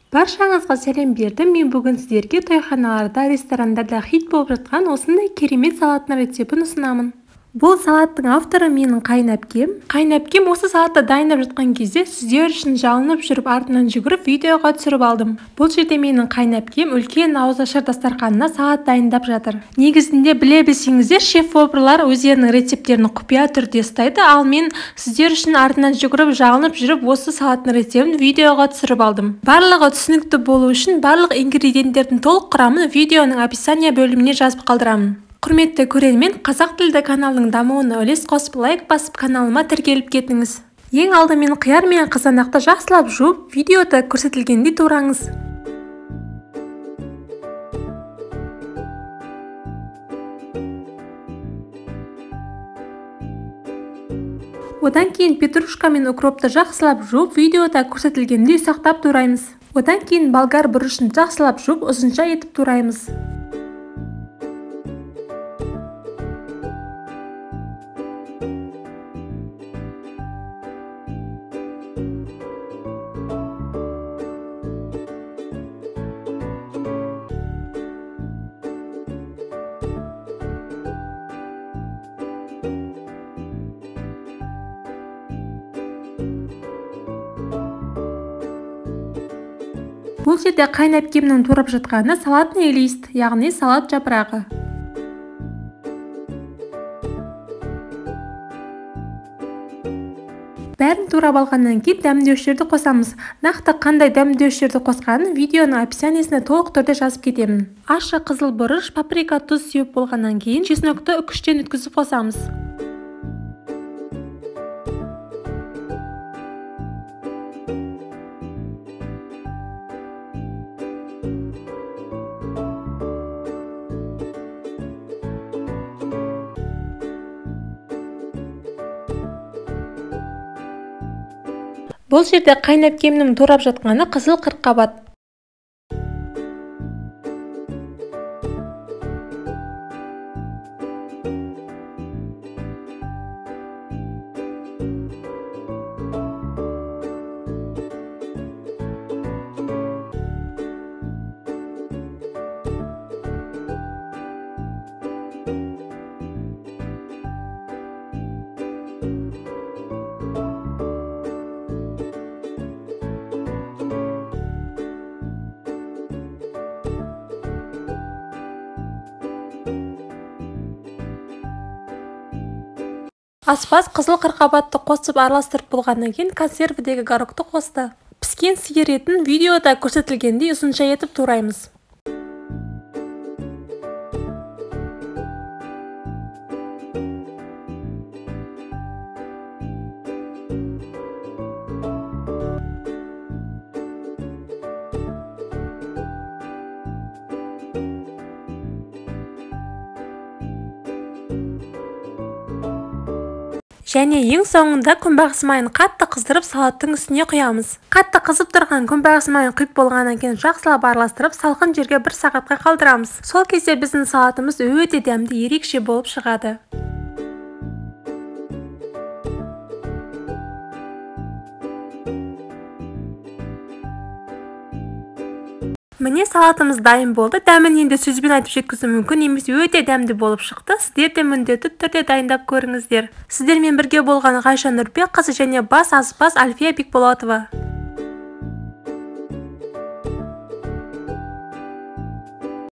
Баршаңызға сәлем бердім. Мен бүгін сіздерге тойханаларда, ресторандарда хит болып жатқан осындай керемет салаттың рецептін ұсынамын. Бұл салаттың авторы менің қайынәпкем. Қайынәпкем осы салатты дайындап жатқан кезде сіздер үшін жалынып жүріп артынан жүгіріп видеоға түсіріп алдым. Бұл жерде менің қайынәпкем үлкен ауызашар дастарханына салат дайындап жатыр. Негізінде біле білсеңіздер, шеф-поварлар өздерінің рецепттерін құпия түрде ұстайды, ал мен сіздер үшін артынан жүгіріп жалынып жүріп осы салаттың рецептін видеоға түсіріп алдым. Барлығы түсінікті болу үшін барлық ингредиенттердің толық құрамын видеоның описание бөліміне жазып қалдырамын. Құрметті көрермен, қазақ тілді каналының дамуына үлес қосып, лайк басып, каналыма тіркеліп кетіңіз. Ең алдымен қияр мен қызанақты жақсылап жуып, видеода көрсетілгендей тураңыз. Одан кейін петрушка мен укропты жақсылап жуып, видеода көрсетілгендей ұсақтап тураймыз. Одан кейін болгар бұрышын жақсылап жуып, ұзынша етіп тураймыз. Бұл жерде қайынәпкемнің турап жатқаны салатный лист, яғни салат жапырағы. Бәрін турап алғаннан кейін дәмдеушілерді қосамыз. Нақты қандай дәмдеушілерді қосқанын видеоның описаниесіне толық түрде жазып кетемін. Ащы қызыл бұрыш, паприка, тұз сеуіп болғаннан кейін чеснокты үкіштен өткізіп қосамыз. Бұл жерде қайынәпкемнің турап жатқаны қызыл қырыққабат. Аспаз қызыл қырыққабатты қосып араластырып болғаннан кейін консервідегі горокты қосты. Піскен сиыр етін видеода көрсетілгендей ұзынша етіп тураймыз. Және ең соңында күнбағыс майын қатты қыздырып салаттың үстіне құямыз. Қатты қызып тұрған күнбағыс майын құйып болғаннан кейін жақсылап араластырып, салқын жерге 1 сағатқа қалдырамыз. Сол кезде біздің салатымыз өте дәмді, ерекше болып шығады. Міне салатымыз дайын болды. Дәмін енді сөзбен айтып жеткізу мүмкін емес, өте дәмді болып шықты. Сіздер де міндетті түрде дайындап көріңіздер. Сіздермен бірге болған Ғайша Нұрбекқызы және бас аспаз Альфия Бекболатова.